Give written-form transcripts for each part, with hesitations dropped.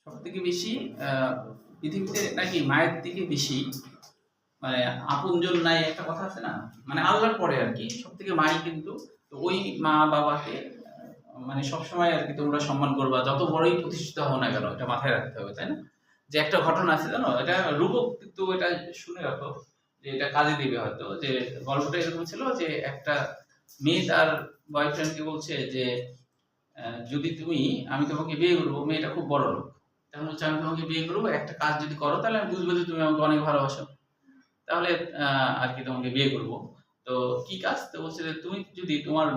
সবথেকে বেশি পৃথিবীতে নাকি মায়ের থেকে বেশি মানে আপনজন নাই, একটা কথা আছে না, মানে আল্লাহর পরে আর কি সবথেকে মাই কিন্তু। তো ওই মা বাবাকে মানে সবসময় আর কি তোমরা সম্মান করবা, যত বড়ই প্রতিষ্ঠিত হও না কেন, এটা মাথায় রাখতে হবে, তাই না? যে একটা ঘটনা আছে জানো, এটা রূপক, কিন্তু এটা শুনে রাখো যে এটা কাজে দিবে হয়তো। যে গল্পটা এরকম ছিল যে একটা মেয়ে তার বয়ফ্রেন্ডকে বলছে যে যদি আমি তোমাকে বিয়ে করবো, মেয়েটা খুব বড় লোক, তখন হচ্ছে আমি তোমাকে বিয়ে করবো, একটা কাজ যদি করো তাহলে আমি বুঝবো যে তুমি আমাকে অনেক ভালোবাসো, তাহলে আর কি তোমাকে বিয়ে করব। তো কি কাজ? তো বলছে যে তুমি যদি তোমার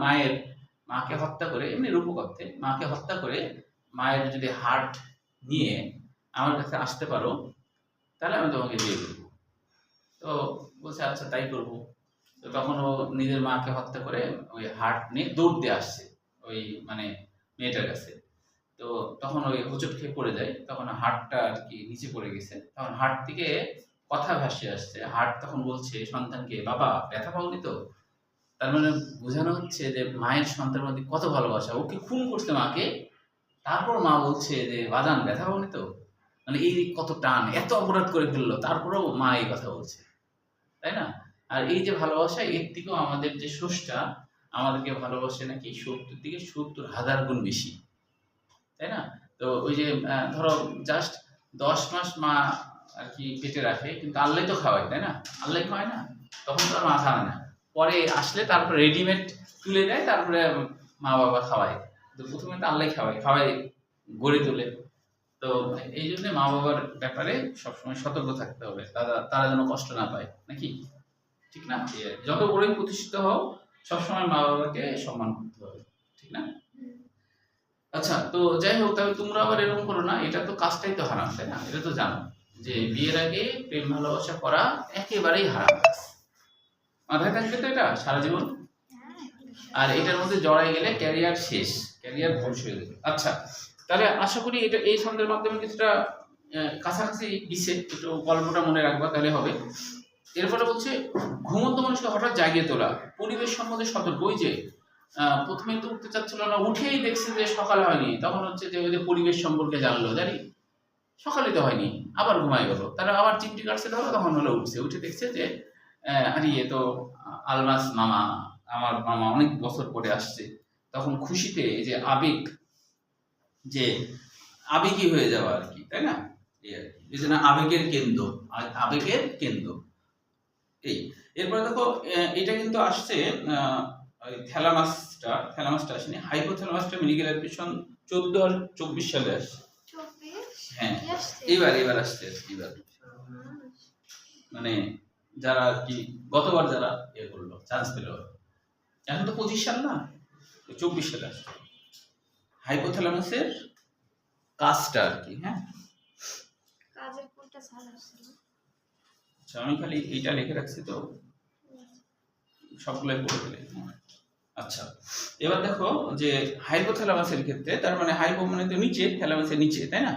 মাকে হত্যা করে, এমনি রূপক অর্থে মাকে হত্যা করে মায়ের যদি হার্ট নিয়ে আমার কাছে আসতে পারো, তাহলে আমি তোমাকে বিয়ে করবো। তো বলছে আচ্ছা তাই করবো। তো তখন ও নিজের মাকে হত্যা করে ওই হার্ট নিয়ে দৌড় দিয়ে আসছে ওই মানে মেয়েটার কাছে। তো তখন ওই হোঁচট খেয়ে পড়ে যায়, তখন হাড়টা আর কি নিচে পড়ে গেছে, তখন হাড় থেকে কথা ভাসে আসছে। হাড় তখন বলছে সন্তানকে, বাবা ব্যথা পাওনি তো? তার মানে বোঝানো হচ্ছে যে মায়ের সন্তানের মধ্যে কত ভালোবাসা, ওকে খুন করছে মাকে, তারপর মা বলছে যে বাজান ব্যথা পাওনি তো। মানে এই কত টান, এত অপরাধ করে ফেললো তারপরেও মা এই কথা বলছে, তাই না? আর এই যে ভালোবাসা, এর থেকেও আমাদের যে স্রষ্টা আমাদেরকে ভালোবাসে নাকি 70 থেকে 70,000 গুণ বেশি, তাই না? তো ওই যে ধরো জাস্ট 10 মাস মা আর কি পেটে রাখে, কিন্তু আল্লাহ তো খাওয়ায়, তাই না? আল্লাহ খাওয়ায় না, তখন তো আর মা খাওয়ায় না, পরে আসলে তারপরে রেডিমেড তুলে দেয়, তারপরে মা বাবা খাওয়ায়। তো প্রথমে তো আল্লাহ খাওয়ায় গড়ে তোলে। তো এই জন্য মা বাবার ব্যাপারে সবসময় সতর্ক থাকতে হবে, তারা যেন কষ্ট না পায়, নাকি? ঠিক না? যত বড়ই প্রতিষ্ঠিত হও, সবসময় মা বাবাকে সম্মান করতে হবে, ঠিক না? আচ্ছা, তো যাই হোক, তবে তোমরা আবার এরকম করো না, এটা তো কাজটাই তো হারাম, তাই না? এটা তো জানো যে বিয়ের আগে প্রেম ভালোবাসা করা একেবারেই হারাম কাজ। মাথায় থাকবে তো এটা সারা জীবন। আর এটার মধ্যে জড়াই গেলে ক্যারিয়ার শেষ, ক্যারিয়ার ধ্বংস হয়ে যাবে। আচ্ছা, তাহলে আশা করি এটা এই ছন্দের মাধ্যমে কিছুটা কাছাকাছি দিচ্ছে, একটু গল্পটা মনে রাখবা তাহলে হবে। এরপরে বলছে ঘুমন্ত মানুষকে হঠাৎ জাগিয়ে তোলা, পরিবেশ সম্বন্ধে সতর্ক। ওই যে প্রথমে তো উঠতে চাচ্ছিল না, উঠেই দেখছে যে সকাল হয়নি, তখন হচ্ছে যে ওই যে পরিবেশ সম্পর্কে জানলো, জানি সকালে তো হয়নি, আবার ঘুমায় গেল, তারা আবার চিমটি কাটছে ধরো, তখন হলো উঠছে, উঠে দেখছে যে আরে এ তো আলমাস মামা, আমার মামা অনেক বছর পরে আসছে। তখন খুশিতে এই যে আবেগ, যে আবেগী হয়ে যাওয়া আর কি, তাই না? এই যে না, আবেগের কেন্দ্র, আবেগের কেন্দ্র এই। এরপরে দেখো এটা কিন্তু আসছে থ্যালামাসটা আসেনি, হাইপোথ্যালামাসটা মেডিকেল অ্যাডমিশন 14 আর 24 সালে আসছে। হ্যাঁ, এবার আসছে এবার, মানে যারা আর কি গতবার যারা করলো চান্স পেল, এখন তো 25 সাল না, 24 সালে আসছে হাইপোথ্যালামাসের কাজটা আর কি। হ্যাঁ, কাজের কোনটা ছাড়া ছিল? আচ্ছা, আমি খালি এইটা লিখে রাখছি তো সবগুলাই পড়ে দিলে। আচ্ছা, এবার দেখো যে হাইপোথ্যালামাসের ক্ষেত্রে, তার মানে হাইপো মানে তো নিচে, থ্যালামাসের নিচে, তাই না?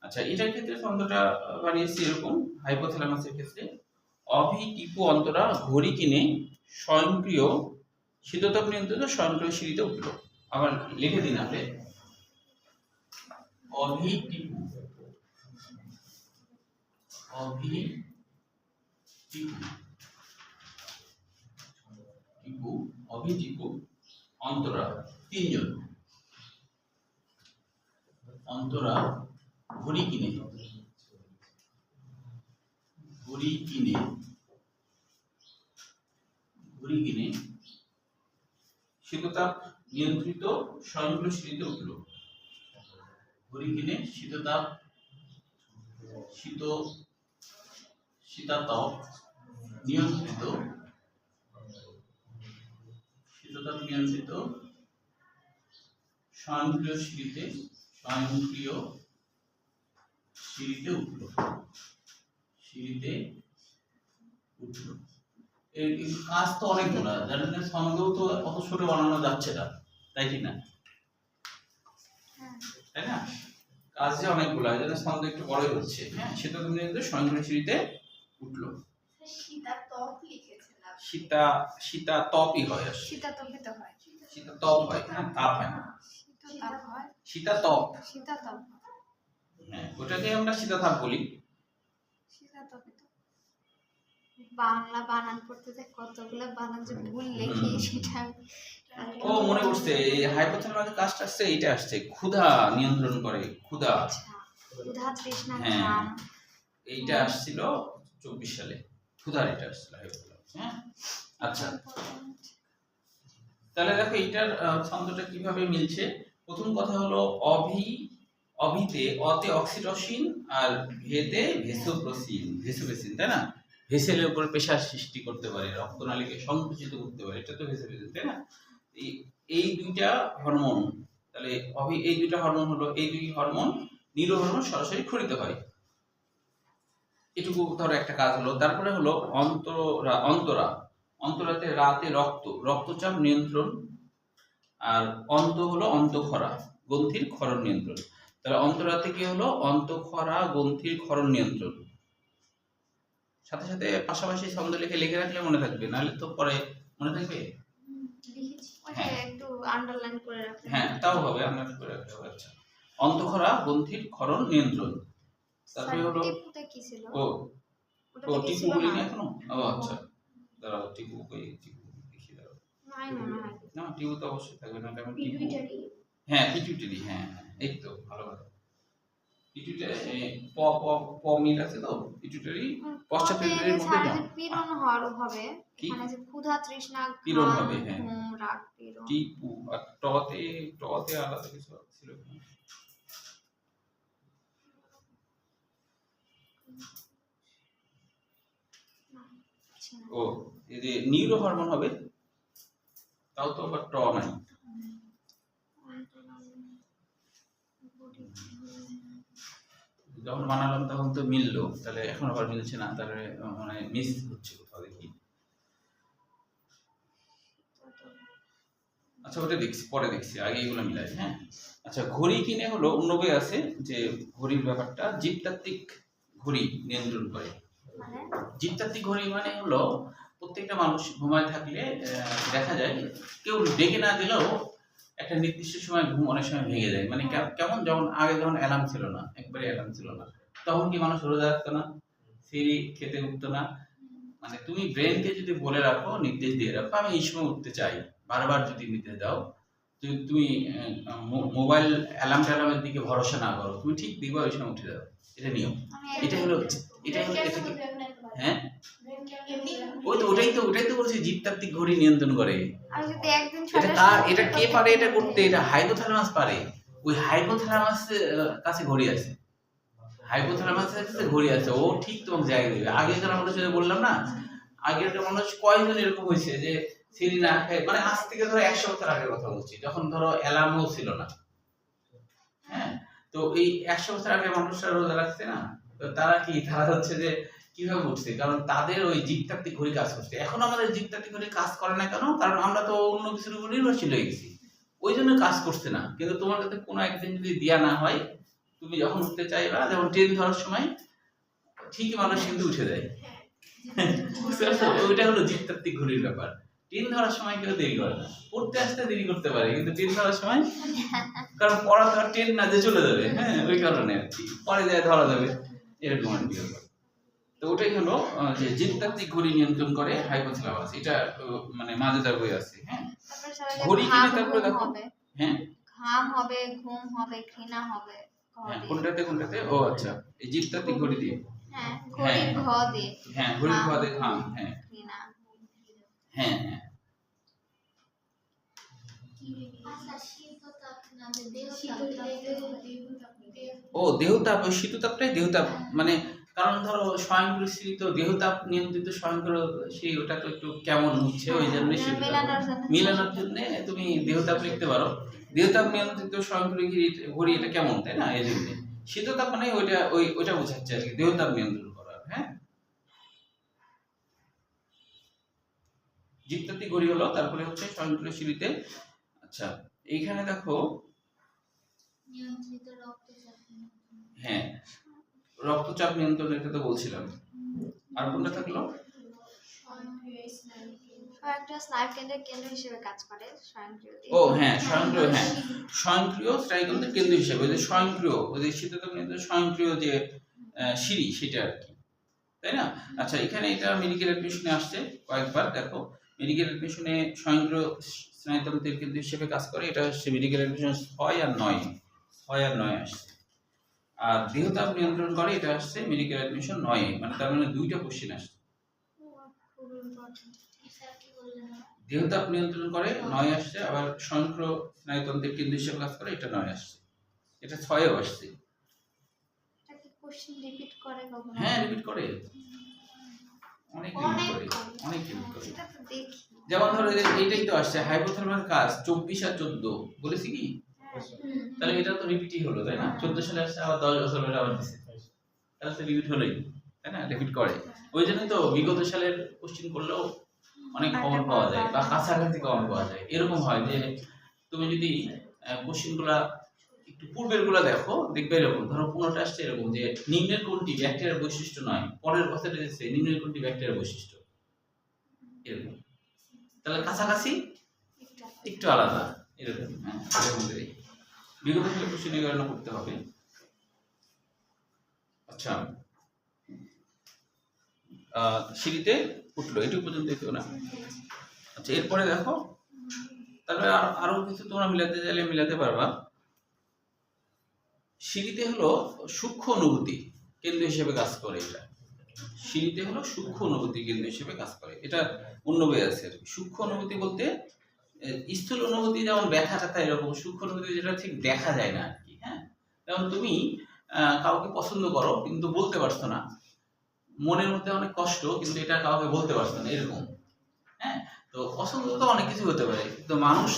আচ্ছা, এটার ক্ষেত্রে ছন্দটা বানিয়েছি এরকম, হাইপোথ্যালামাসের ক্ষেত্রে অভিটিপু অন্তরা ঘড়ি কিনে স্বয়ংক্রিয় শীততাপ নিয়ন্ত্রিত স্বয়ংক্রিয় সিঁড়িতে উঠলো। আবার লিখে দিন আপনি, অভিটিপু অভিটিপু অন্তরা, তিনজন অন্তরা ঘড়ি কিনে শীততাপ নিয়ন্ত্রিত স্বয়ংক্রিয় সিঁড়িতে উঠল। ঘড়ি কিনে শীততাপ নিয়ন্ত্রিত স্বয়ংক্রিয় সিঁড়িতে উঠল। এই কাজ তো অনেকগুলো, যার জন্য ছন্দও তো অত ছোট বানানো যাচ্ছে না, তাই কি না? তাই না? কাজ যে অনেকগুলো, এই জন্য ছন্দ একটু বড়ই হচ্ছে। হ্যাঁ, সেটা তুমি স্বয়ংক্রিয় সিঁড়িতে উঠলো। সীতা তপই হয়, সীতা তপ হয়, হ্যাঁ, তাপ হয় না, সীতা তপ। হ্যাঁ, ওটাকে আমরা শীতাতাপ বলি। সেটা তবে তো বাংলা বানান পড়তে যে কতগুলো বানান যে ভুল লিখি সেটা ও মনে পড়ছে, এই হাইপোথ্যালামাসের কাজটা আসছে, এইটা আসছে ক্ষুধা নিয়ন্ত্রণ করে, ক্ষুধা। আচ্ছা ক্ষুধা তৃষ্ণা হ্যাঁ ঘাম এইটা আসছিল 24 সালে, ক্ষুধার এটা আসছিল হাইপোথ্যালামাস। হ্যাঁ আচ্ছা, তাহলে দেখো এইটার ছন্দটা কিভাবে মিলছে। প্রথম কথা হলো অভিতে অতে অক্সিটোসিন আর ভেতে ভেসোপ্রেসিন, তাই না? ভেসেলের উপর প্রেশার সৃষ্টি করতে পারে, রক্তনালীকে সংকুচিত করতে পারে, এটা তো ভেসোপ্রেসিন, তাই না? এই দুইটা হরমোন, তাহলে এই দুইটা হরমোন হলো, এই দুই হরমোন নীল হরমোন সরাসরি ক্ষরিত হয়। এটুকু ধরো একটা কাজ হলো। তারপরে হলো অন্তরাতে রাতে রক্তচাপ নিয়ন্ত্রণ, আর অন্ত হলো অন্তঃক্ষরা গ্রন্থির ক্ষরণ নিয়ন্ত্রণ। তাহলে অন্তরাতে কি হলো? অন্তঃক্ষরা গ্রন্থির ক্ষরণ নিয়ন্ত্রণ। সাথে সাথে পাশাপাশি ছন্দ লিখে রাখলে মনে থাকবে, নাহলে তো পরে মনে থাকবে। লিখেছি ওটা হ্যাঁ। একটু আন্ডারলাইন করে রাখলাম। হ্যাঁ তাও হবে, আমরা করে রাখতে হবে। আচ্ছা, অন্তঃক্ষরা গ্রন্থির ক্ষরণ নিয়ন্ত্রণ। তারপরে হলো টিপুতে কি ছিল? ও ওটাতে কি টিপু ছিল বলি না? না এখনো। ও আচ্ছা, দাঁড়াও টিপু দেখি, দাঁড়াও। নাই মনে হয়। না টিপু তো অবশ্যই থাকবে না, কারণ টিপু পিটুইটারি। হ্যাঁ পিটুইটারি, হ্যাঁ এই তো ভালো কথা। পিটুইটারি প প প মিল আছে তো, পিটুইটারি পশ্চাৎপিটুইটারির মধ্যে ছাড়া যাও। যে পীড়ন হবে কি? এখানে যে ক্ষুধা তৃষ্ণা পীড়ন ঘাম হবে, হ্যাঁ। ঘুম রাগ পীড়ন। টিপু আর টতে আলাদা কিছু ছিল কি? আচ্ছা। ও এই যে নিউরো হরমোন হবে, তাও তো আবার ট নাই। যখন বানালাম তখন তো মিললো, তাহলে এখন আবার মিলছে না, তাহলে মানে মিস হচ্ছে কোথাও, দেখি। আচ্ছা ওটা দেখছি, পরে দেখছি, আগে এগুলো মিলাই। হ্যাঁ আচ্ছা, ঘড়ি কিনে হলো অন্য বই আছে যে ঘড়ির ব্যাপারটা জীবতাত্ত্বিক ঘড়ি নিয়ন্ত্রণ করে। মানে জীবতাত্ত্বিক ঘড়ি মানে হলো প্রত্যেকটা মানুষ ঘুমায় থাকলে দেখা যায় কেউ ডেকে না দিলেও একটা নির্দিষ্ট সময় ঘুম অনেক সময় ভেঙে যায়। মানে কেমন, যেমন আগে যখন অ্যালার্ম ছিল না, একবারে অ্যালার্ম ছিল না, তখন কি মানুষ রোজা রাখতো না, সিঁড়ি খেতে উঠতো না? মানে তুমি ব্রেনকে যদি বলে রাখো, নির্দেশ দিয়ে রাখো আমি এই সময় উঠতে চাই, বারবার যদি নির্দেশ দাও, তুমি মোবাইল অ্যালার্মের দিকে ভরসা না করো, তুমি ঠিক দিবা ওই সময় উঠে যাও, এটা নিয়ম। এটা হলো এটা কি? হ্যাঁ ওটাই তো বলছি, জীবতাত্ত্বিক ঘড়ি নিয়ন্ত্রণ করে। আমি যদি একদিন এটা কে পারে এটা করতে? এটা হাইপোথ্যালামাস পারে। ওই হাইপোথ্যালামাসের কাছে ঘড়ি আছে, হাইপোথ্যালামাসের কাছে ঘড়ি আছে, ও ঠিক তোমাকে জায়গা দেবে। আগেকার মানুষ যেটা বললাম না, আগেকার মানুষ কয়জন এরকম হয়েছে যে সিঁড়ি না খায়, মানে আজ থেকে ধরো 100 বছর আগের কথা বলছি, যখন ধরো অ্যালার্মও ছিল না। হ্যাঁ তো এই 100 বছর আগে মানুষরা রোজা রাখছে না, তো তারা হচ্ছে যে কিভাবে উঠছে, কারণ তাদের ওই জীবতাত্ত্বিক ঘড়ি কাজ করছে। এখন আমাদের জীবতাত্ত্বিক ঘড়ি কাজ করে না কেন? কারণ আমরা তো অন্য কিছুর উপর নির্ভরশীল হয়ে গেছি, ওই জন্য কাজ করছে না। কিন্তু তোমার কাছে কোনো একদিন যদি দেয়া না হয়, তুমি যখন উঠতে চাইবা, যেমন ট্রেন ধরার সময় ঠিকই মানুষ কিন্তু উঠে যায়। বুঝতে পারছো? ওইটা হলো জীবতাত্ত্বিক ঘড়ির ব্যাপার। ট্রেন ধরার সময় কেউ দেরি করে না, পড়তে আসতে দেরি করতে পারে, কিন্তু ট্রেন ধরার সময়, কারণ পড়া তো আর ট্রেন না যে চলে যাবে, হ্যাঁ ওই কারণে আর কি, পরে যায় ধরা যাবে, এরকম আর কি ব্যাপার। তো ওটাই হলো যে জীবতাত্ত্বিক ঘড়ি নিয়ন্ত্রণ করে হাইপোথ্যালামাস। এটা মানে মাঝেদার বই আছে। হ্যাঁ ঘড়ি কিনে তারপরে দেখো। হ্যাঁ ঘাম হবে, ঘুম হবে, ঘৃণা হবে। হ্যাঁ কোনটাতে? ও আচ্ছা, এই জীবতাত্ত্বিক ঘড়ি দিয়ে। হ্যাঁ ঘড়ির ঘ দিয়ে। হ্যাঁ ঘড়ির ঘ দিয়ে ঘাম। হ্যাঁ ঘৃণা। হ্যাঁ হ্যাঁ ও দেহতাপ, ওই শীততাপটাই দেহতাপ। মানে কারণ ধরো স্বয়ংক্রিয় তো দেহতাপ নিয়ন্ত্রিত স্বয়ংক্রিয়, ওটা তো একটু কেমন হচ্ছে, ওই জন্য মিলানোর জন্য তুমি দেহতাপ লিখতে পারো। দেহতাপ নিয়ন্ত্রিত স্বয়ংক্রিয় ঘড়ি, এটা কেমন, তাই না? এই জন্য শীততাপ মানে ওইটা বোঝাচ্ছে আর কি, দেহতাপ নিয়ন্ত্রণ করা। হ্যাঁ জীবতাত্ত্বিক ঘড়ি হলো, তারপরে হচ্ছে স্বয়ংক্রিয় সিঁড়িতে। আচ্ছা এইখানে দেখো, নিয়ন্ত্রিত রক্তচাপ। হ্যাঁ রক্তচাপ নিয়ন্ত্রণ, এটা তো বলছিলাম। আর কোনটা থাকলো? আর একটা স্নায়ু কেন্দ্রের কেন্দ্র হিসেবে কাজ করে স্বয়ংক্রিয় দিয়ে। ও হ্যাঁ, স্বয়ংক্রিয়, হ্যাঁ স্বয়ংক্রিয় স্নায়ুকেন্দ্রের কেন্দ্র হিসেবে, ওই যে স্বয়ংক্রিয়, ওই যে শীততাপ নিয়ন্ত্রণ স্বয়ংক্রিয় যে সিঁড়ি সেটা আর কি, তাই না? আচ্ছা, এখানে এটা মেডিকেল অ্যাডমিশনে আসছে কয়েকবার, দেখো মেডিকেল অ্যাডমিশনে স্বয়ংক্রিয় স্নায়ুতন্ত্রের কেন্দ্র হিসেবে কাজ করে, এটা হচ্ছে মেডিকেল অ্যাডমিশন 6 আর 9 আসছে। আর দেহতাপ নিয়ন্ত্রণ করে, এটা আসছে মেডিকেল অ্যাডমিশন 9, মানে তার মানে 2টা কোশ্চেন আসছে। খুব ইম্পর্টেন্ট। স্যার কি বললেন? দেহতাপ নিয়ন্ত্রণ করে 9 আসছে, আবার স্বয়ংক্রিয় স্নায়ুতন্ত্রের কেন্দ্র হিসেবে কাজ করে, এটা 9 আসছে। এটা 6 আসছে। এটা কি কোশ্চেন রিপিট করে কখনো? হ্যাঁ, রিপিট করে, অনেক রিপিট করে, অনেক রিপিট করে। সেটা তো দেখি। যেমন ধরো এইটাই তো আসছে হাইপোথালামাস কাজ 24 আর 14, বলেছি কি? তাহলে এটা তো রিপিটই হলো, তাই না? 14 সালে আসছে, আবার 10 বছর পরে আবার দিছে, তাহলে তো রিপিট হলোই, তাই না? রিপিট করে, ওই জন্যই তো বিগত সালের কোশ্চেন করলেও অনেক খবর পাওয়া যায় বা কাছাকাছি খবর পাওয়া যায়। এরকম হয় যে তুমি যদি কোশ্চেনগুলা একটু পূর্বের গুলা দেখো, দেখবে এরকম, ধরো 15টা আসছে এরকম যে নিম্নের কোনটি ব্যাকটেরিয়ার বৈশিষ্ট্য নয়, পরের কথাটা দিচ্ছে নিম্নের কোনটি ব্যাকটেরিয়ার বৈশিষ্ট্য, এরকম। তাহলে কাছাকাছি একটু আলাদা, এরকম। হ্যাঁ, এরকম করে বিগত সালের কোশ্চেনের গণনা করতে হবে। আচ্ছা, সিঁড়িতে উঠলো, এটুকু পর্যন্ত দেখো না। আচ্ছা, এরপরে দেখো, তারপরে আরো কিছু তোমরা মিলাতে চাইলে মিলাতে পারবা। সিঁড়িতে হলো সূক্ষ্ম অনুভূতি কেন্দ্র হিসেবে কাজ করে, এটা সিঁড়িতে হলো সূক্ষ্ম অনুভূতি কেন্দ্র হিসেবে কাজ করে, এটা অন্য বই আছে আর কি। সূক্ষ্ম অনুভূতি বলতে স্থূল অনুভূতি যেমন ব্যথা ট্যাথা, এরকম সূক্ষ্ম অনুভূতি যেটা ঠিক দেখা যায় না আর কি। হ্যাঁ, যেমন তুমি কাউকে পছন্দ করো কিন্তু বলতে পারছো না, মনের মধ্যে অনেক কষ্ট কিন্তু এটা কাউকে বলতে পারছো না, এরকম। হ্যাঁ, তো পছন্দ তো অনেক কিছু হতে পারে, তো মানুষ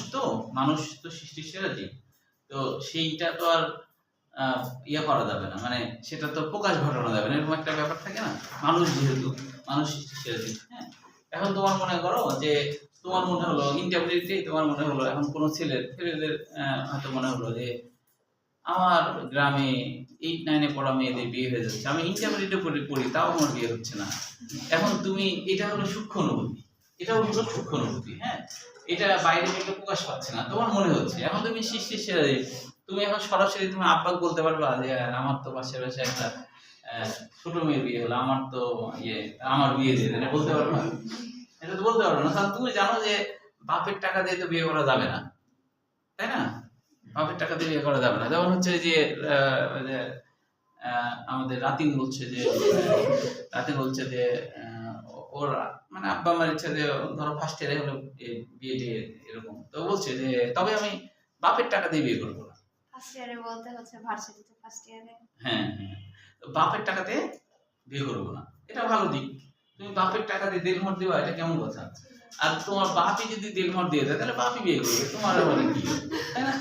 তো সৃষ্টির সেরা জীব, তো সেইটা তো আর ইয়ে করা যাবে না, মানে সেটা তো প্রকাশ ঘটানো যাবে না, এরকম একটা ব্যাপার থাকে না। যেহেতু মানুষ সৃষ্টির সেরা জীব, হ্যাঁ, এখন তোমার মনে করো যে তোমার মনে হলো ইন্টারভিউতে, তোমার মনে হলো এখন কোন ছেলেদের হয়তো মনে হলো যে আমার গ্রামে 8-9 পড়া মেয়েদের বিয়ে হয়ে যাচ্ছে, আমি ইন্টারমিডিয়েটে পড়ি তাও আমার বিয়ে হচ্ছে না। এখন তুমি, এটা হলো সূক্ষ্ম অনুভূতি, এটাও হলো সূক্ষ্ম অনুভূতি। হ্যাঁ, এটা বাইরে থেকে প্রকাশ পাচ্ছে না, তোমার মনে হচ্ছে। এখন তুমি সৃষ্টির সেরা, তুমি এখন সরাসরি তুমি আব্বাকে বলতে পারবা যে আমার তো পাশের পাশে একটা ছোট মেয়ের বিয়ে হলো, আমার তো আমার বিয়ে দিয়ে দেন, বলতে পারবা? এটা তো বলতে পারবে না, কারণ তুমি জানো যে বাপের টাকা দিয়ে তো বিয়ে করা যাবে না, তাই না? বাপের টাকা দিয়ে বিয়ে করা যাবে না। যেমন হচ্ছে যে আমাদের রাতিন বলছে যে ওর মানে আব্বা আমার ইচ্ছা যে ধরো ফার্স্ট ইয়ারে হলো বিয়ে দিয়ে, এরকম। তো বলছে যে তবে আমি বাপের টাকা দিয়ে বিয়ে করবো না। ফার্স্ট ইয়ারে বলতে হচ্ছে ভার্সিটিতে ফার্স্ট ইয়ারে। হ্যাঁ, তো বাপের টাকা দিয়ে বিয়ে করবো না, এটা ভালো দিক। তুমি বাপের টাকা দিয়ে দেড়মর দিবা, এটা কেমন কথা? আর তোমার বাপই যদি দেড়মর দিয়ে দেয় তাহলে বাপই বিয়ে করবে, তোমার আবার কি, তাই না?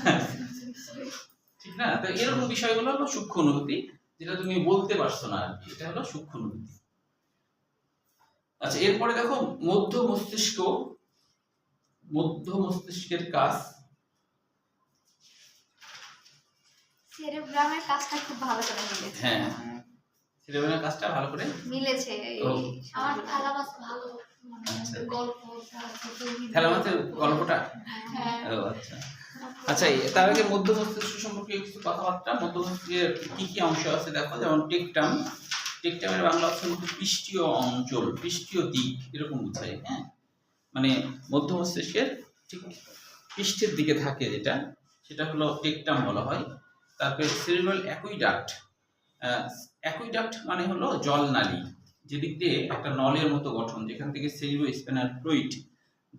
ঠিক না? তো এরকম বিষয়গুলো হলো সূক্ষ্ম অনুভূতি, যেটা তুমি বলতে পারছো না আর কি, এটা হলো সূক্ষ্ম অনুভূতি। আচ্ছা, এরপরে দেখো মধ্য মস্তিষ্কের কাজ। সেরেব্রামের কাজটা খুব ভালো করে মিলেছে। হ্যাঁ, সেরেব্রামের কাজটা ভালো করে মিলেছে। আমার থালাবাস ভালো থালাবাসের গল্পটা। হ্যাঁ, ও আচ্ছা। আচ্ছা, তার আগে মধ্য মস্তিষ্ক সম্পর্কে কিছু কথাবার্তা। মধ্য মস্তিষ্কের কি কি অংশ আছে দেখো, যেমন টেকটামের বাংলা অর্থ হচ্ছে পৃষ্ঠীয় অঞ্চল, পৃষ্ঠীয় দিক, এরকম বোঝায়। হ্যাঁ, মানে মধ্য মস্তিষ্কের ঠিক পৃষ্ঠের দিকে থাকে যেটা, সেটা হলো টেকটাম বলা হয়। তারপরে সেরিব্রাল অ্যাকুইডাক্ট মানে হলো জল নালী, যেদিক দিয়ে একটা নলের মতো গঠন, যেখান থেকে সেরিব্রোস্পাইনাল ফ্লুইড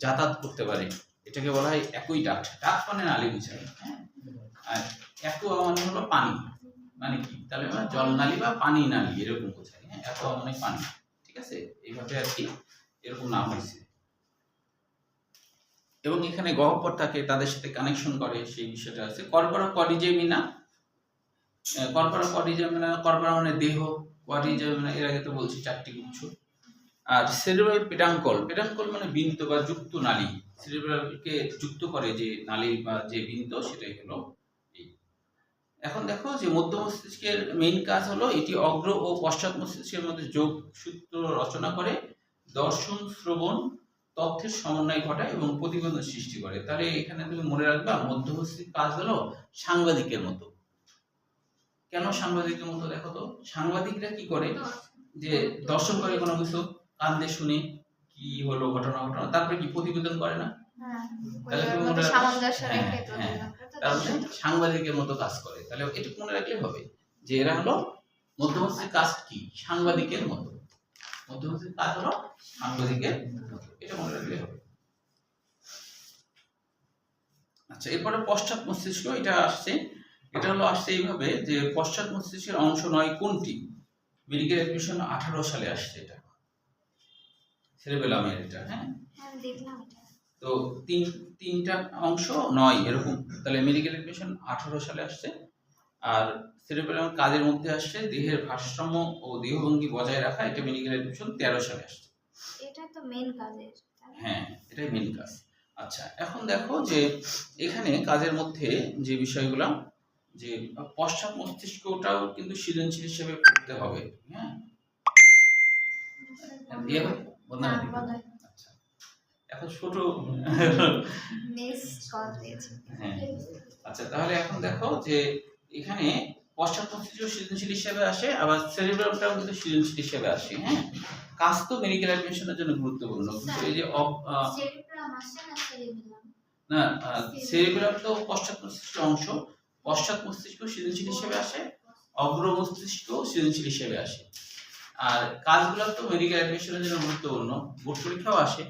যাতায়াত করতে পারে, এটাকে বলা হয় অ্যাকুইডাক্ট। ডাক্ট মানে নালী বোঝায়। হ্যাঁ, আর অ্যাকুয়া মানে হলো পানি, মানে কি তাহলে জল নালী বা পানি নালী, এরকম বোঝায়। হ্যাঁ, অ্যাকুয়া মানে পানি, ঠিক আছে, এইভাবে আর কি এরকম নাম হয়েছে। এবং এখানে গহ্বর থাকে, তাদের সাথে কানেকশন করে, সেই বিষয়টা আছে। কর্পোরা কোয়াড্রিজেমিনা মানে দেহ, কোয়াড্রিজেমিনা এর আগে তো বলছি 4টি গুচ্ছ। আর সেরিব্রাল পেডাঙ্কল মানে বৃন্ত বা যুক্ত নালী, সেরিব্রালকে যুক্ত করে যে নালী বা যে বৃন্ত, সেটাই হলো এই। এখন দেখো যে মধ্য মস্তিষ্কের মেইন কাজ হলো এটি অগ্র ও পশ্চাৎ মস্তিষ্কের মধ্যে যোগসূত্র রচনা করে দর্শন, শ্রবণ, তথ্যের সমন্বয় ঘটায় এবং প্রতিবেদন সৃষ্টি করে। তাহলে এখানে তুমি মনে রাখবা মধ্যস্থির কাজ হলো সাংবাদিকের মতো। কেন সাংবাদিকের মতো দেখো তো, সাংবাদিকরা কি করে যে দর্শন করে কোনো কিছু, কান দিয়ে শুনে কি হলো ঘটনা তারপরে কি প্রতিবেদন করে না? তাহলে তুমি মনে রাখবে সামঞ্জস্য রেখে হ্যাঁ, প্রতিবেদন করে, তো তাহলে সাংবাদিকের মতো কাজ করে। তাহলে এটা মনে রাখলে হবে যে এরা হলো মধ্যস্থির কাজ কি সাংবাদিকের মতো, মধ্যস্থির কাজ হলো সাংবাদিকের মতো, এটা মনে রাখলে হবে। আচ্ছা, এরপরে পশ্চাৎ মস্তিষ্ক, এটা আসছে, এটা হলো আসছে এইভাবে যে পশ্চাৎ মস্তিষ্কের অংশ নয় কোনটি? মেডিকেল এডুকেশন 18 সালে আসছে এটা, সেরেবেলামের এটা। হ্যাঁ, দেখলাম এটা। তো তিনটা অংশ নয় এরকম, তাহলে মেডিকেল এডুকেশন 18 সালে আসছে। আর সেরেবেলামের কাজের মধ্যে আসছে দেহের ভারসাম্য ও দেহভঙ্গি বজায় রাখা, এটা মেডিকেল এডুকেশন 13 সালে আসছে। এটা তো মেইন কাজের, হ্যাঁ, এটাই মেন কাজ। আচ্ছা, এখন দেখো যে এখানে কাজের মধ্যে যে বিষয়গুলো, যে পশ্চাৎ মস্তিষ্কটাও কিন্তু সৃজনশীল হিসেবে পড়তে হবে। হ্যাঁ, দিয়ে হবে বন্ধনা দিবে। আচ্ছা, এখন ছোট মিস কল দিয়েছে। হ্যাঁ, আচ্ছা, তাহলে এখন দেখো যে এখানে পশ্চাৎ মস্তিষ্ক সৃজনশীল হিসেবে আসে, আবার সেরিব্রামটাও কিন্তু সৃজনশীল হিসেবে আসে। হ্যাঁ, কাজ তো মেডিকেল এডুকেশনের জন্য গুরুত্বপূর্ণ, কিন্তু এই যে সেরিব্রাম আসছে না সেরিব্রাম? না, সেরিব্রাম তো পশ্চাৎ মস্তিষ্কের অংশ, পশ্চাৎ মস্তিষ্ক সৃজনশীল হিসেবে আসে, অগ্র মস্তিষ্ক সৃজনশীল হিসেবে আসে। আর কাজগুলো তো মেডিকেল অ্যাডমিশনের জন্য গুরুত্বপূর্ণ, বোর্ড পরীক্ষাও আসে,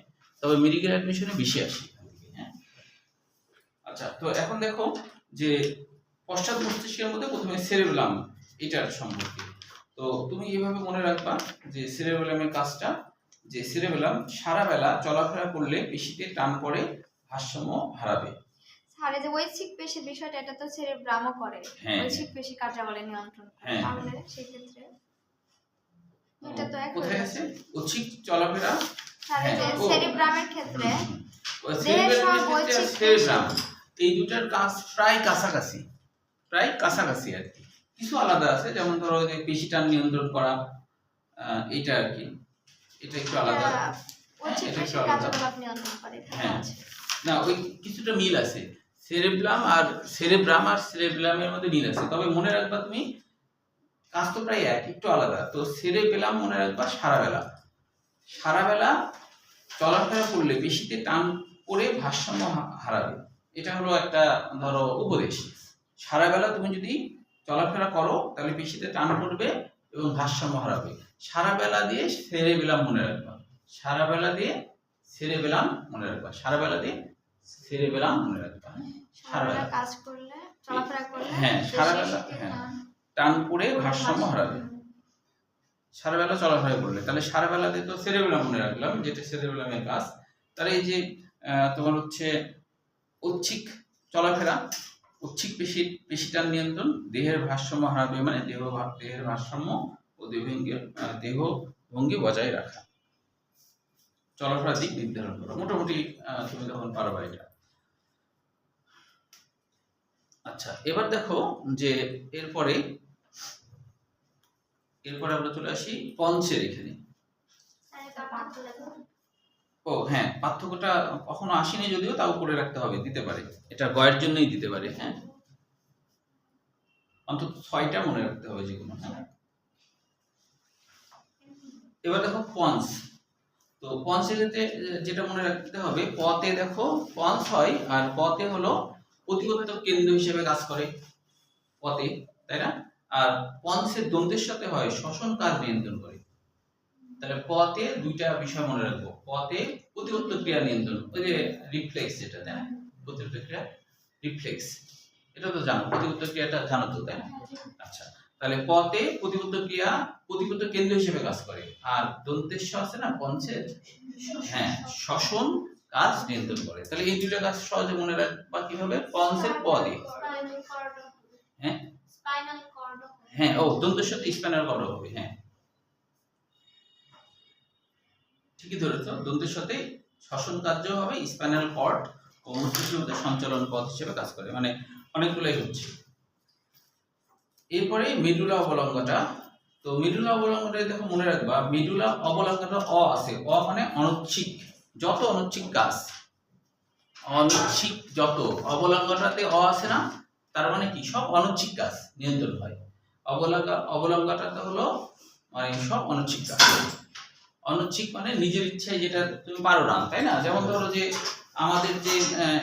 তবে মেডিকেল অ্যাডমিশনে বেশি আসে। হ্যাঁ, আচ্ছা, তো এখন দেখো যে পশ্চাৎ মস্তিষ্কের মধ্যে প্রথমে সেরিবেলাম, এটার সম্পর্কে তো তুমি এইভাবে মনে রাখবা যে সেরিবেলামের কাজটা, যে সেরিবেলাম সারা বেলা চলাফেরা করলে পেশিতে টান পড়ে, ভারসাম্য হারাবে। স্যারে যে ঐচ্ছিক পেশি বিষয়টা, এটা তো সেরিব্রামও করে, হ্যাঁ, ঐচ্ছিক পেশি কার্যাবলী নিয়ন্ত্রণ করে। হ্যাঁ, তাহলে সেই ক্ষেত্রে এটা তো এক কোথায় আছে ঐচ্ছিক চলাফেরা? স্যারে যে সেরিব্রামের ক্ষেত্রে সেরিবেলামের ক্ষেত্রে সেরিব্রাম, এই দুটার কাজ প্রায় কাছাকাছি, প্রায় কাছাকাছি আর কি, কিছু আলাদা আছে, যেমন ধরো যে পেশি টান নিয়ন্ত্রণ করা, এইটা আর কি, এটা একটু আলাদা। ঐচ্ছিক পেশি কার্যকলাপ নিয়ন্ত্রণ করে। হ্যাঁ, না ওই কিছুটা মিল আছে, সেরিব্রাম আর সেরেবেলামের মধ্যে মিল আছে, তবে মনে রাখবা তুমি কাজ তো প্রায় এক, একটু আলাদা। তো সেরেবেলাম মনে রাখবা সারা বেলা চলাফেরা করলে পেশিতে টান পড়ে ভারসাম্য হারাবে, এটা হলো একটা ধরো উপদেশ। সারা বেলা তুমি যদি চলাফেরা করো তাহলে পেশিতে টান পড়বে এবং ভারসাম্য হারাবে। সারা বেলা দিয়ে সেরেবেলাম মনে রাখবা, সারা বেলা দিয়ে সেরেবেলাম মনে রাখবা, সারা বেলা দিয়ে সেরেবেলাম মনে রাখবা। সারা বেলা কাজ করলে, চলাফেরা করলে, হ্যাঁ, সারা বেলা টান পড়ে ভারসাম্য হারাবে, সারা বেলা চলাফেরা করলে। তাহলে সারা বেলাতে তো সেরেবেলাম মনে রাখলাম, যেটা সেরেবেলামের কাজ। তাহলে এই যে তোমার হচ্ছে ঐচ্ছিক চলাফেরা, ঐচ্ছিক পেশি টান নিয়ন্ত্রণ, দেহের ভারসাম্য হারাবে মানে দেহের ভারসাম্য ও দেহভঙ্গি বজায় রাখা, চলাফেরার দিক নির্ধারণ করা, মোটামুটি তুমি তখন পারবা এটা। আচ্ছা, এবার দেখো যে এরপরে আমরা চলে আসি পঞ্চের এখানে। ও হ্যাঁ, পার্থক্যটা কখনো আসেনি যদিও, তাও করে রাখতে হবে, দিতে পারে, এটা গয়ের জন্যই দিতে পারে। হ্যাঁ, অন্তত 6টা মনে রাখতে হবে যেকোনো। হ্যাঁ, এবার দেখো পঞ্চ, তো পঞ্চের ক্ষেত্রে যেটা মনে রাখতে হবে, পতে দেখো পঞ্চ হয়, আর পতে হলো প্রতিবর্তক কেন্দ্র হিসেবে কাজ করে পতে, তাই না? আর পঞ্চের দন্তের সাথে হয় শ্বসন কাজ নিয়ন্ত্রণ করে। তাহলে পতে দুইটা বিষয় মনে রাখবো, পতে প্রতিবর্তক ক্রিয়া নিয়ন্ত্রণ, ওই যে রিফ্লেক্স যেটা, তাই না? প্রতিবর্তক ক্রিয়া রিফ্লেক্স, এটা তো জানো, প্রতিবর্তক ক্রিয়াটা জানো তো, তাই না? আচ্ছা, তাহলে পতে প্রতিবর্তক ক্রিয়া প্রতিবর্তক কেন্দ্র হিসেবে কাজ করে, আর দন্তেশ্ব আছে না পঞ্চের, হ্যাঁ, শ্বসন কাজ নিয়ন্ত্রণ করে। তাহলে এই দুইটা কাজ সহজে মনে রাখবা কিভাবে, পঞ্চের পদে, হ্যাঁ হ্যাঁ, ও দন্তের সাথে স্পাইনাল কর্ড হবে। হ্যাঁ, ঠিকই ধরেছো, দন্তের সাথে শ্বসন কার্য হবে, স্পাইনাল কর্ড ও মস্তিষ্কের মধ্যে সঞ্চালন পথ হিসেবে কাজ করে, মানে অনেকগুলাই হচ্ছে। এরপরে মেডুলা অবলঙ্গটা, তো মেডুলা অবলঙ্গটা দেখো মনে রাখবা, মেডুলা অবলঙ্গটা অ আছে, অ মানে অনৈচ্ছিক যত অনৈচ্ছিক কাজ, অনৈচ্ছিক যত অবলম্বনটাতে অ আছে না, তার মানে কি সব অনৈচ্ছিক কাজ নিয়ন্ত্রণ হয়। অবলম্বনটাতে হলো মানে সব অনৈচ্ছিক কাজ। অনৈচ্ছিক মানে নিজের ইচ্ছায় যেটা তুমি পারো না, তাই না? যেমন ধরো যে আমাদের যে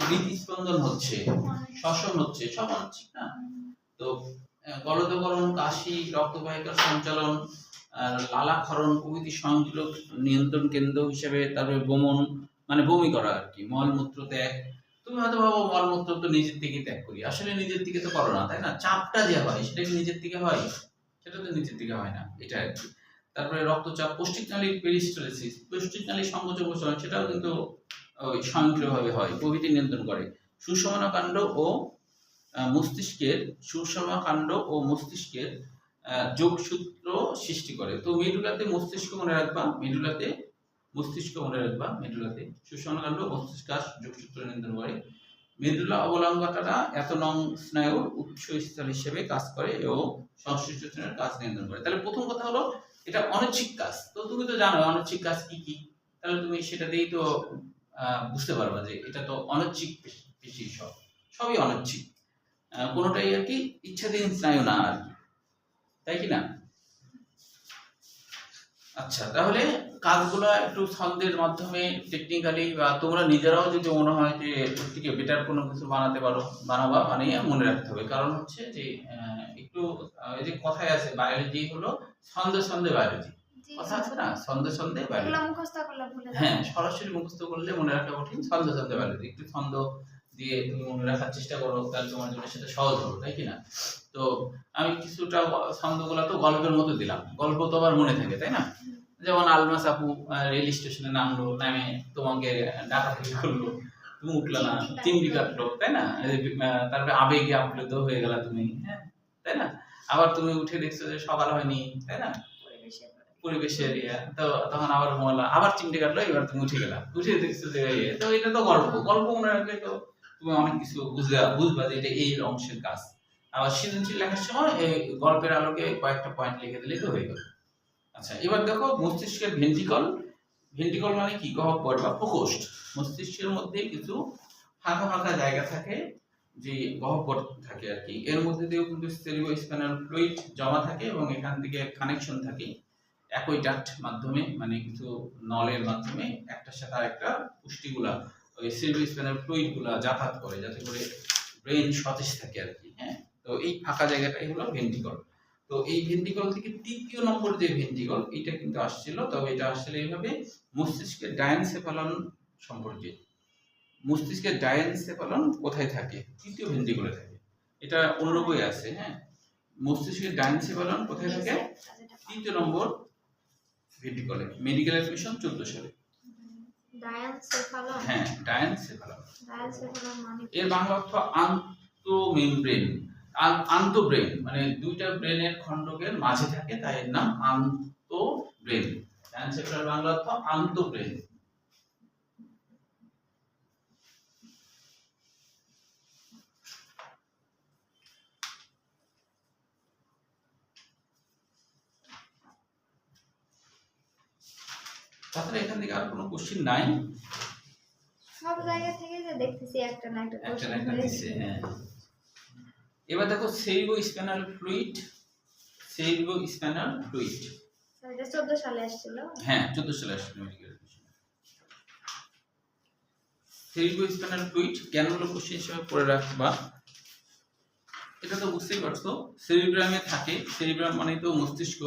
হৃদস্পন্দন হচ্ছে, শ্বসন হচ্ছে, সব অনৈচ্ছিক না? তো গলদকরণ, কাশি, রক্তবাহিকার সঞ্চালন, লালাক্ষরণ প্রভৃতি সংযোগ নিয়ন্ত্রণ কেন্দ্র হিসেবে, তারপরে বমন মানে বমি করা আর কি, মলমূত্র ত্যাগ। তুমি হয়তো ভাবো মলমূত্র তো নিজের থেকে ত্যাগ করি, আসলে নিজের থেকে তো করো না, তাই না? চাপটা যে হয় সেটা কি নিজের থেকে হয়? সেটা তো নিজের থেকে হয় না, এটা আর কি। তারপরে রক্তচাপ, পৌষ্টিক নালীর পেরিস্টালসিস, পৌষ্টিক নালীর সংকোচন প্রসারণ, সেটাও কিন্তু ওই স্বয়ংক্রিয়ভাবে হয়, প্রভৃতি নিয়ন্ত্রণ করে। সুষমনা কাণ্ড ও মস্তিষ্কের সুষমাকাণ্ড ও মস্তিষ্কের যোগসূত্র সৃষ্টি করে। তো মেডুলাতে মস্তিষ্ক মনে রাখবা, মেডুলাতে মস্তিষ্ক মনে রাখবা, মেডুলাতে সুষমাকাণ্ড মস্তিষ্ক যোগসূত্র নিয়ন্ত্রণ করে। মেডুলা অবলম্বনটা এত নং স্নায়ুর উৎসস্থল হিসেবে কাজ করে এবং সংশ্লিষ্টনের কাজ নিয়ন্ত্রণ করে। তাহলে প্রথম কথা হলো এটা অনৈচ্ছিক কাজ। তো তুমি তো জানো অনৈচ্ছিক কাজ কি কি, তাহলে তুমি সেটা দিয়েই তো বুঝতে পারবা যে এটা তো অনৈচ্ছিক পেশি, সবই অনৈচ্ছিক, কোনোটাই আর কি ইচ্ছাধীন স্নায়ু না আর কি, তাই কি না? আচ্ছা, তাহলে কাজগুলো একটু ছন্দের মাধ্যমে টেকনিক্যালি, বা তোমরা নিজেরাও যদি মনে হয় যে থেকে বেটার কোনো কিছু বানাতে পারো, বানাবা, বানিয়ে মনে রাখতে হবে। কারণ হচ্ছে যে একটু এই যে কথায় আছে বায়োলজি হলো ছন্দে ছন্দে বায়োলজি, কথা আছে না, ছন্দে ছন্দে বায়োলজি। এগুলো মুখস্থ করলে ভুলে যাবে। হ্যাঁ, সরাসরি মুখস্থ করলে মনে রাখা কঠিন, ছন্দে ছন্দে বায়োলজি। একটু ছন্দ দিয়ে তুমি মনে রাখার চেষ্টা করো, তাহলে তোমার জন্য সেটা সহজ হবে, তাই কি না? তো আমি কিছুটা ছন্দগুলো তো গল্পের মতো দিলাম, গল্প তো আবার মনে থাকে, তাই না? যেমন আলমাস আপু রেল স্টেশনে নামলো, নামে তোমাকে ডাকাডাকি করলো, তুমি উঠলো না, চিমটি কাটলো, তাই না? তারপরে আবেগে আপ্লুত হয়ে গেলা তুমি, হ্যাঁ, তাই না? আবার তুমি উঠে দেখছো যে সকাল হয়নি, তাই না? পরিবেশের তো তখন আবার বললা, আবার চিমটি কাটলো, এবার তুমি উঠে গেলা, উঠে দেখছো যে তো এটা তো গল্প, গল্প মনে রাখলে তো তুমি অনেক কিছু বুঝবা যে এটা এই অংশের কাজ। আবার সৃজনশীল লেখার সময় এই গল্পের আলোকে কয়েকটা পয়েন্ট লিখে দিলেই তো হয়ে গেল। আচ্ছা, এবার দেখো মস্তিষ্কের ভেন্ট্রিকল। ভেন্ট্রিকল মানে কি? গহ্বর বা প্রকোষ্ঠ। মস্তিষ্কের মধ্যে কিছু ফাঁকা ফাঁকা জায়গা থাকে, যে গহ্বর থাকে আর কি, এর মধ্যে দিয়েও কিন্তু সেরিব্রোস্পাইনাল ফ্লুইড জমা থাকে এবং এখান থেকে কানেকশন থাকে অ্যাকুইডাক্ট মাধ্যমে, মানে কিছু নলের মাধ্যমে একটার সাথে আরেকটা পুষ্টিগুলা, ওই সেরিব্রোস্পাইনাল ফ্লুইড গুলা যাতায়াত করে, যাতে করে ব্রেন সতেজ থাকে আর কি, হ্যাঁ। তো এই ফাঁকা জায়গাটাই হলো ভেন্ট্রিকল। তো এই ভেন্ট্রিকল থেকে তৃতীয় নম্বর যে ভেন্ট্রিকল, এটা কিন্তু আসছিল, তবে এটা আসলে এইভাবে মস্তিষ্কের ডায়ানসেফালন সম্পর্কে। মস্তিষ্কের ডায়ানসেফালন কোথায় থাকে? তৃতীয় ভেন্ট্রিকলে থাকে। এটা অন্য বই আছে, হ্যাঁ। মস্তিষ্কের ডায়ানসেফালন কোথায় থাকে? তৃতীয় নম্বর ভেন্ট্রিকলে। মেডিকেল অ্যাডমিশন 14 সালে। ডায়ানসেফালন, হ্যাঁ, ডায়ানসেফালন। ডায়ানসেফালন মানে এর বাংলা অর্থ আন্তঃমেমব্রেন। আন্তঃব্রেন মানে দুইটা ব্রেনের খণ্ডকের মাঝে থাকে, তাই এর নাম আন্তঃব্রেন। ডায়ানসেফালন বাংলা অর্থ আন্তঃব্রেন। তাহলে এখান থেকে আর কোনো কোশ্চেন নাই, সব জায়গা থেকে যে দেখতেছি একটা না একটা একটা কোশ্চেন না একটা দিছে, হ্যাঁ। এবার দেখো সেরিব্রোস্পাইনাল ফ্লুইড। সেরিব্রোস্পাইনাল ফ্লুইড, এটা 14 সালে আসছিল। হ্যাঁ, 14 সালে আসছিল মেডিকেল এডুকেশন। সেরিব্রোস্পাইনাল ফ্লুইড কেন হলো কোশ্চেন হিসেবে পড়ে রাখবা, এটা তো বুঝতেই পারছো। সেরিব্রামে থাকে, সেরিব্রাম মানে তো মস্তিষ্ক,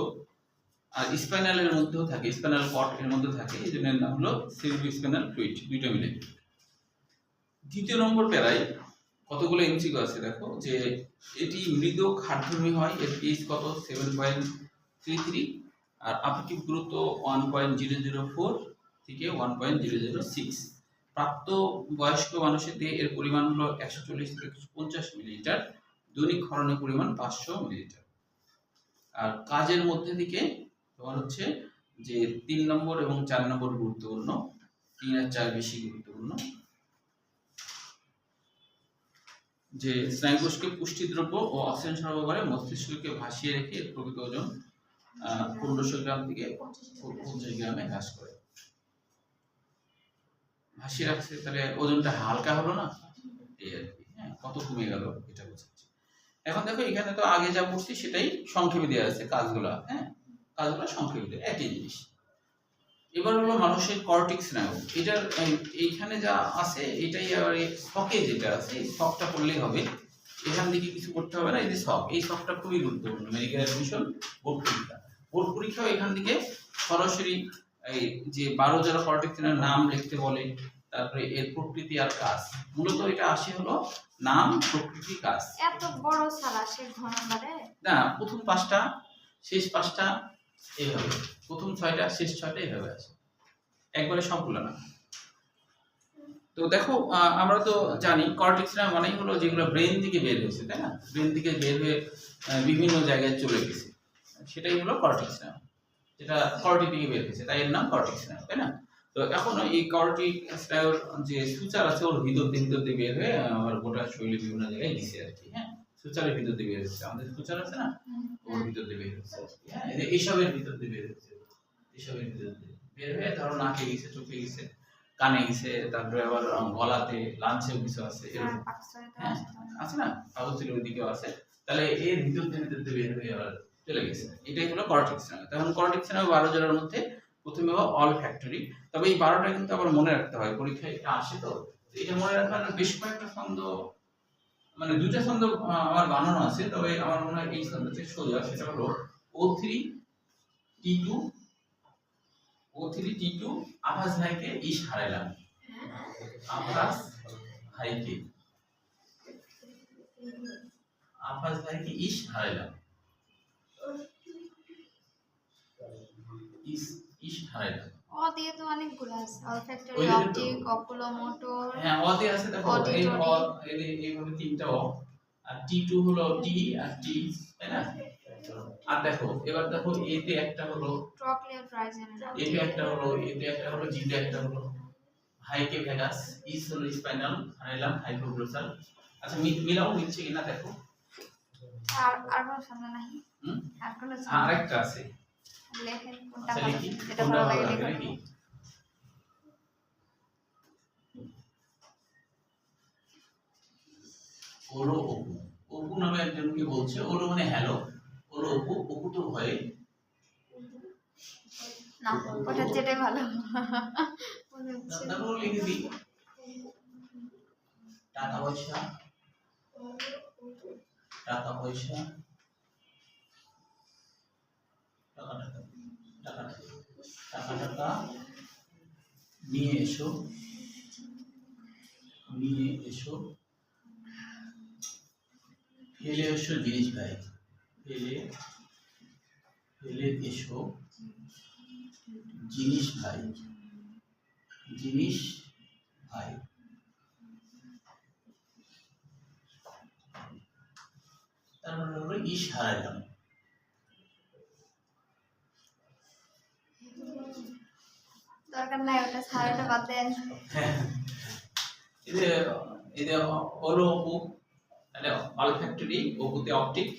আর স্পাইনালের মধ্যেও থাকে, স্পাইনাল কর্ড এর মধ্যে থাকে, এই জন্য এর নাম হলো সেরিব্রোস্পাইনাল ফ্লুইড, দুইটা মিলে। দ্বিতীয় নম্বর প্যারায় কতগুলো এমসিকিউ আছে দেখো, যে এটি মৃদু খাদ্যধর্মী হয়, এর পিএইচ কত? 7.33, আর আপেক্ষিক গুরুত্ব 1.004 থেকে 1.006। প্রাপ্ত বয়স্ক মানুষের দেহে এর পরিমাণ হলো 140 থেকে 150 মিলিলিটার, দৈনিক ক্ষরণের পরিমাণ 500 মিলিলিটার। আর কাজের মধ্যে থেকে তোমার হচ্ছে যে 3 নম্বর এবং 4 নম্বর গুরুত্বপূর্ণ, 3 আর 4 বেশি গুরুত্বপূর্ণ। যে স্নায়ুকোষকে পুষ্টিদ্রব্য ও অক্সিজেন সরবরাহ করে, মস্তিষ্ককে ভাসিয়ে রেখে এর প্রকৃত ওজন 1500 গ্রাম থেকে 50 গ্রামে হ্রাস করে। ভাসিয়ে রাখছে, তাহলে ওজনটা হালকা হলো না, এই আর কি। হ্যাঁ, কত কমে গেল এটা বোঝাচ্ছে। এখন দেখো এখানে তো আগে যা পড়ছি সেটাই সংক্ষেপে দেওয়া আছে কাজগুলা। হ্যাঁ, কাজগুলো সংক্ষেপে দেওয়া, একই জিনিস। এবার হলো মানুষের কর্টিক স্নায়ু। এটার এইখানে যা আছে এটাই আবার শকে যেটা আছে, এই শকটা পড়লেই হবে, এখান থেকে কিছু করতে হবে না। এই যে শক, এই শকটা খুবই গুরুত্বপূর্ণ। মেডিকেল অ্যাডমিশন, বোর্ড পরীক্ষা, বোর্ড পরীক্ষাও এখান থেকে সরাসরি এই যে 12 যারা কর্টিক স্নায়ুর নাম লিখতে বলে, তারপরে এর প্রকৃতি আর কাজ, মূলত এটা আসে হলো নাম, প্রকৃতি, কাজ। এত বড় সালা সে ঘন বারে না, প্রথম 5টা শেষ 5টা এইভাবে, প্রথম 6টা শেষ 6টা এইভাবে আছে, একবারে সবগুলো না। তো দেখো আমরা তো জানি কর্টেক্স স্নায়ু মানেই হলো যেগুলো ব্রেন থেকে বের হয়েছে, তাই না? ব্রেন থেকে বের হয়ে বিভিন্ন জায়গায় চলে গেছে, সেটাই হলো কর্টেক্স স্নায়ু, যেটা কর্টি থেকে বের হয়েছে, তাই এর নাম কর্টেক্স স্নায়ু, তাই না? তো এখন এই কর্টিক স্নায়ুর যে সুচার আছে ওর ভিতর দিয়ে বের হয়ে আমার গোটা শরীরে বিভিন্ন জায়গায় গেছে আর কি। হ্যাঁ, সুচারের ভিতর দিয়ে বের হচ্ছে, আমাদের সুচার আছে না, ওর ভিতর দিয়ে বের হচ্ছে। হ্যাঁ, এইসবের ভিতর দিয়ে বের হচ্ছে, এইসবের ভিতর দিয়ে বের হয়ে ধরো নাকে গেছে, চোখে গেছে, কানে গেছে, তারপরে আবার গলাতে, লাঞ্চেও কিছু আছে, এরকম। হ্যাঁ, আছে না, পাকস্থলীর ওইদিকেও আছে। তাহলে এর ভিতর দিয়ে বের হয়ে আবার চলে গেছে, এটাই হলো কর্টেক্স স্নায়ু। তখন কর্টেক্স স্নায়ু 12 জোড়ার মধ্যে প্রথমে হলো অল ফ্যাক্টরি। তবে এই 12টা কিন্তু আবার মনে রাখতে হয়, পরীক্ষায় এটা আসে। তো এটা মনে রাখার বেশ কয়েকটা ছন্দ, মানে 2টা ছন্দ আমার বানানো আছে, তবে আমার মনে হয় এই ছন্দটা সোজা, সেটা হলো O3 T2 O3 T2 আভাস ভাইকে ইশ হারাইলাম, আভাস ভাইকে, আভাস ভাইকে ইশ হারাইলাম, ইশ হারাইলাম। ও দিয়ে তো অনেকগুলো আছে, অলফ্যাক্টরি, ওই জন্য তো। Optic, oculomotor. হ্যাঁ, অতে আছে, দেখো এই অ, এইভাবে 3টা অ, আর T2 হলো টি আর টি, তাই না? আর দেখো এবার দেখো এতে একটা হলো ট্রক্লিয়ার ট্রাইজেমিনাল, এতে একটা হলো, এতে একটা হলো, জিতে একটা হলো, হাইকে ভেগাস, ইস হলো স্পাইনাল, হারাইলাম হাইপোগ্লোসাল। আচ্ছা মিলাও, মিলছে কিনা দেখো। আর কোনো সামনে নাই, হুম, আর কোনো আরেকটা আছে, লেখেন কোনটা আচ্ছা ভালো, লিখি, যেটা কোনটা ভালো ভালো লাগে লাগে লেখেন। নাকি? ওলো অপু, অপু নামে একজনকে বলছে, ওলো মানে হ্যালো, ওলো অপু, অপু তো ভয়ে। না, ওটা যেটাই ভালো মনে হচ্ছে। তারপর লিখে দিই টাকা পয়সা, টাকা পয়সা, টাকা টাকা, টাকা টাকা, টাকা নিয়ে এসো, নিয়ে এসো, ফেলে এসো জিনিস ভাই, ফেলে, ফেলে এসো জিনিস ভাই, জিনিস ভাই। তারপরে হলো ইশ হারাইলাম। দরকার নাই, ওটা ছাড়াটা বাদ দেন। এদের হলো অপু, তাহলে অল ফ্যাক্টরি, অপুতে অপটিক,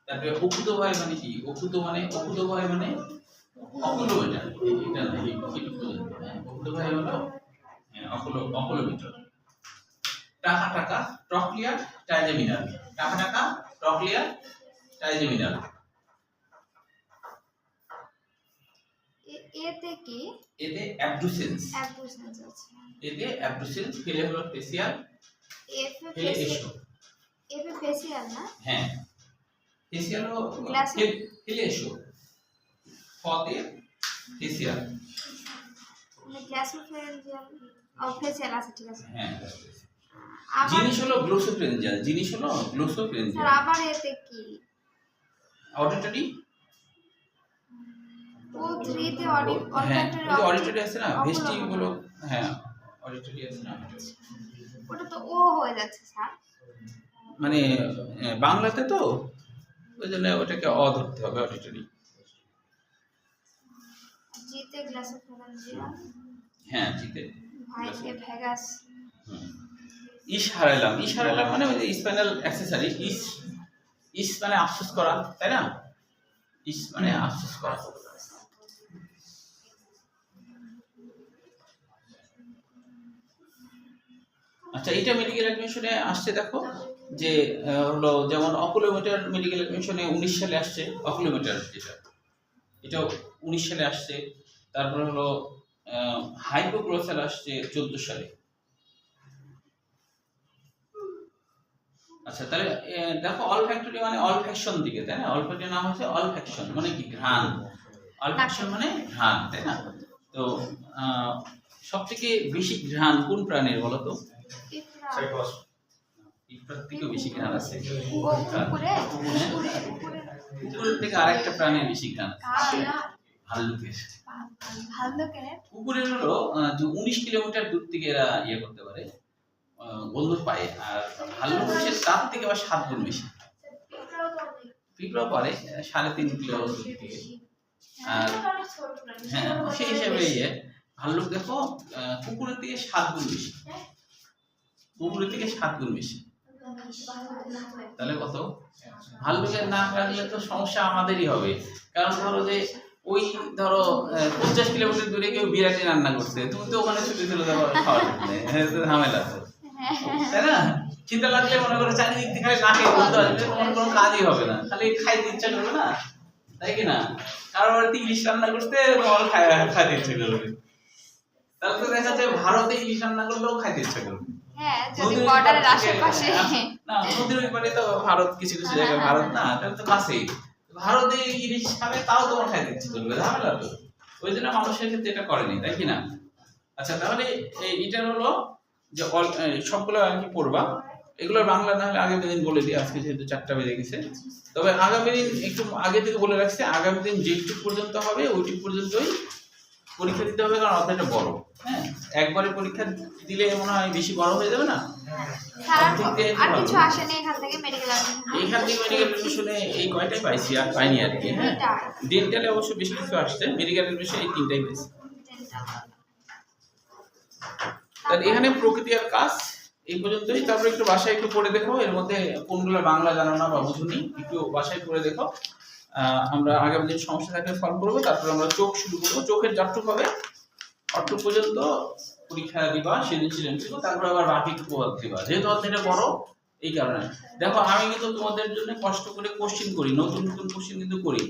তারপরে অপুত ভয় মানে কি? অপুত মানে, অপুত ভয় মানে অকুলো, এটা এটা না, এই অপুত ভয় হলো অকুলোমিটার। টাকা টাকা, ট্রক্লিয়ার ট্রাইজেমিনাল, টাকা টাকা, ট্রক্লিয়ার ট্রাইজেমিনাল। এতে কি? এতে অ্যাবডুসেন্স, অ্যাবডুসেন্স আছে। এতে অ্যাবডুসেন্স, ফেলে হলো ফেসিয়াল, এফে ফেলে এসো। এফে ফেসিয়াল না? হ্যাঁ, ফেসিয়াল হলো ফেলে এসো, ফতে ফেসিয়াল, মানে গ্লাসোফেরিঞ্জিয়াল, ও ফেসিয়াল আছে, ঠিক আছে। হ্যাঁ। আবার জিনিস হলো গ্লোসোফেরিঞ্জিয়াল, জিনিস হলো স্যার গ্লোসোফেরিঞ্জিয়াল। আবার এতে কি? অডিটরি, ও 3 তে হ্যাঁ, অলফ্যাক্টরি, অডিটরি আছে না, ভেস্টি হলো, হ্যাঁ অডিটরি আছে না। ওটা তো ও হয়ে যাচ্ছে স্যার, মানে বাংলাতে তো ওই জন্য ওটাকে অ ধরতে হবে, অডিটরি। জিতে গ্লাসোফেরিঞ্জিয়াল, হ্যাঁ জিতে, ভাইকে ভেগাস। ইশ হারাইলাম, ইশ হারাইলাম মানে ওই যে স্পাইনাল অ্যাক্সেসরি, ইশ, ইশ মানে আফসোস করা, তাই না? ইশ মানে আফসোস করা। আচ্ছা, এটা মেডিকেল অ্যাডমিশনে আসছে, দেখো যে হলো যেমন অকুলোমিটার মেডিকেল অ্যাডমিশনে 19 সালে আসছে, অকুলোমিটার যেটা, এটা 19 সালে আসছে। তারপর হলো হাইপোগ্লোসাল আসছে 14 সালে। আচ্ছা, তাহলে দেখো অলফ্যাক্টরি মানে অলফ্যাকশন দিকে, তাই না? অলফ্যাক্টরি নাম হচ্ছে অলফ্যাকশন, মানে কি ঘ্রাণ। অলফ্যাকশন মানে ঘ্রাণ, তাই না? তো সব থেকে বেশি ঘ্রাণ কোন প্রাণীর বলো তো? পিঁপড়ার থেকেও বেশি ঘ্রাণ আছে। কুকুরের থেকে আরেকটা প্রাণীর বেশি ঘ্রাণ আছে, ভাল্লুকের। কুকুরের হলো যে 19 কিলোমিটার দূর থেকে এরা ইয়ে করতে পারে, গন্ধ পায়। আর ভাল্লুক হচ্ছে তার থেকে আবার 7 গুণ বেশি। পিঁপড়াও পারে 3.5 কিলো দূর থেকে। আর হ্যাঁ, সেই হিসাবে ভাল্লুক দেখো কুকুরের থেকে 7 গুণ বেশি, কুকুরের থেকে 7 গুণ বেশি। তাহলে কত? ভাল্লুকের নাক রাখলে তো সমস্যা আমাদেরই হবে। কারণ ধরো যে ওই ধরো 50 কিলোমিটার দূরে কেউ বিরিয়ানি রান্না করছে, তুমি তো ওখানে ছুটে চলে যাবো খাওয়ার জন্য, ঝামেলা তো, তাই না? খিদে লাগলে মনে করো চারিদিক থেকে নাকে বলতে আসবে, তোমার কোনো কাজই হবে না, খালি খাইতে ইচ্ছা করবে না, তাই কি না? কারোর বাড়িতে ইলিশ রান্না করতে তোমার খাইতে ইচ্ছে করবে। তাহলে তো দেখা যায় ভারতে ইলিশ রান্না করলেও খাইতে ইচ্ছে করবে। হ্যাঁ, যদি বর্ডারের আশেপাশে না, নদীর ওই পারে তো ভারত, কিছু কিছু জায়গায় ভারত না, তাহলে তো কাছেই। ভারতে ইলিশ খাবে তাও তোমার খাইতে ইচ্ছে করবে, ঝামেলা তো। ওই জন্য মানুষের ক্ষেত্রে এটা করেনি, তাই কি না? আচ্ছা, তাহলে এইটার হলো যে সবগুলো আর কি পড়বা, এগুলোর বাংলা না হলে আগামী দিন বলে দিই, আজকে যেহেতু 4টা বেজে গেছে। তবে আগামী দিন একটু আগে থেকে বলে রাখছে, আগামী দিন যেটুকু পর্যন্ত হবে ওইটুকু পর্যন্তই পরীক্ষা দিতে হবে, কারণ অতটা বড়। হ্যাঁ, একবারে পরীক্ষা দিলে মনে হয় বেশি বড় হয়ে যাবে না? আর কিছু আসেনি এখান থেকে মেডিকেল অ্যাডমিশনে এই কয়টাই পাইছি, আর পাইনি আর কি। হ্যাঁ, ডেন্টালে অবশ্য বেশি কিছু আসছে, মেডিকেল অ্যাডমিশনে এই 3টাই পাইছি। তাহলে এখানে প্রকৃতি আর কাজ এই পর্যন্তই। তারপর একটু বাসায় একটু পড়ে দেখো, এর মধ্যে কোনগুলো বাংলা জানো না বা বুঝুনি, একটু বাসায় পড়ে দেখো। আমরা আগামী দিন সমস্যা থাকলে সলভ করবো। তারপর আমরা চোখ শুরু করবো। চোখের যতটুকু হবে অতটুকু পর্যন্ত পরীক্ষা দিবা, সেদিন ছিলেন, তারপর আবার বাকি দিবা, যেহেতু অধ্যায়টা বড় এই কারণে। দেখো, আমি কিন্তু তোমাদের জন্য কষ্ট করে কোশ্চিন করি, নতুন নতুন কোশ্চিন কিন্তু করি।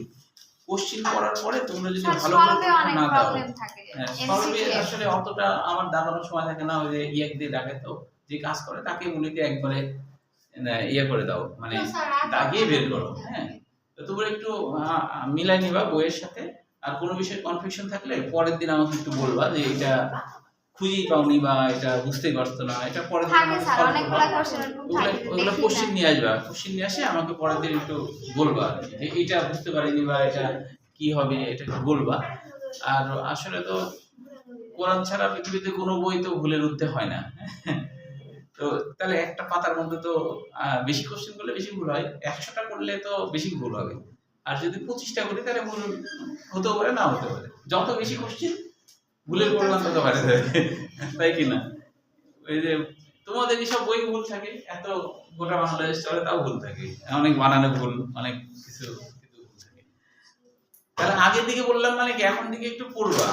কোশ্চিন করার পরে তোমরা যদি ভালো করে পরীক্ষা না দাও, সলভে আসলে অতটা আমার দাঁড়ানোর সময় থাকে না। ওই যে ইয়াক দিয়ে ডাকে, তো যে কাজ করে তাকে বলিতে একবারে ইয়ে করে দাও, মানে দাগিয়ে বের করো। হ্যাঁ, তো তোমরা একটু মিলাই নিবা বইয়ের সাথে। আর কোনো বিষয়ে কনফিউশন থাকলে পরের দিন আমাকে একটু বলবা যে এটা খুঁজেই পাওনি বা এটা বুঝতেই পারতো না, এটা পরের দিন ওগুলো কোশ্চিন নিয়ে আসবা। কোশ্চিন নিয়ে আসে আমাকে পরের দিন একটু বলবা যে এটা বুঝতে পারিনি বা এটা কি হবে, এটা একটু বলবা। আর আসলে তো কোরআন ছাড়া পৃথিবীতে কোনো বই তো ভুলের ঊর্ধ্বে হয় না। তো তাহলে একটা পাতার মধ্যে তো বেশি কোশ্চেন করলে বেশি ভুল হয়, 100টা করলে তো বেশি ভুল হবে। আর যদি 25টা করি তাহলে ভুল হতেও পারে, না হতে পারে। যত বেশি কোশ্চেন ভুলের পরিমাণ তত বাড়ে যাবে, তাই কি না? ওই যে তোমাদের এইসব বই ভুল থাকে, এত গোটা বাংলাদেশ চলে তাও ভুল থাকে, অনেক বানানো ভুল, অনেক কিছু ভুল থাকে। তাহলে আগের দিকে বললাম মানে কি, এখন থেকে একটু পড়বা।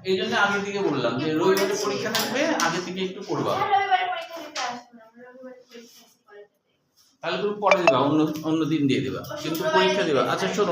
এই জন্য আগের দিকে বললাম যে রবিবারে পরীক্ষা থাকবে, আগে থেকে একটু পড়বা। তাহলে তুমি পরে দিবা, অন্য দিন দিয়ে দিবা, কিন্তু পরীক্ষা দিবা। আচ্ছা শোনো।